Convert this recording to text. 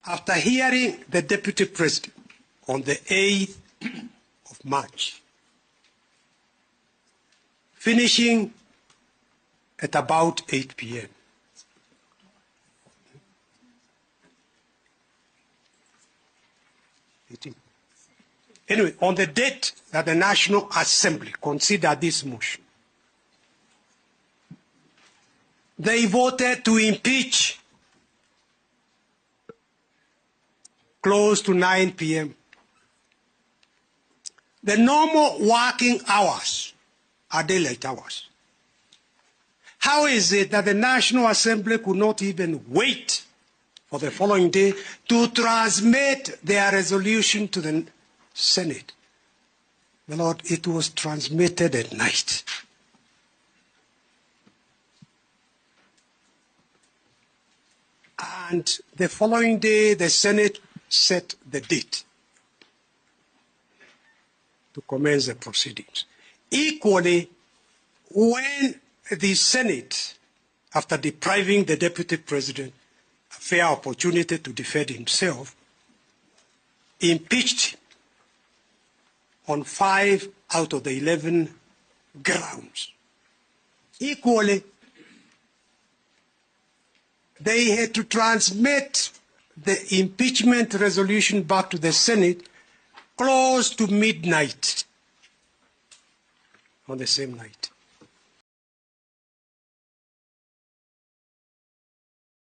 After hearing the Deputy President on the 8th of March, finishing at about 8 p.m. Anyway, on the date that the National Assembly considered this motion, they voted to impeach close to 9 p.m. The normal working hours are daylight hours. How is it that the National Assembly could not even wait for the following day to transmit their resolution to the Senate? My Lord, it was transmitted at night. And the following day, the Senate set the date to commence the proceedings. Equally, when the Senate, after depriving the Deputy President a fair opportunity to defend himself, impeached him on 5 out of the 11 grounds. Equally, they had to transmit the impeachment resolution back to the Senate close to midnight on the same night.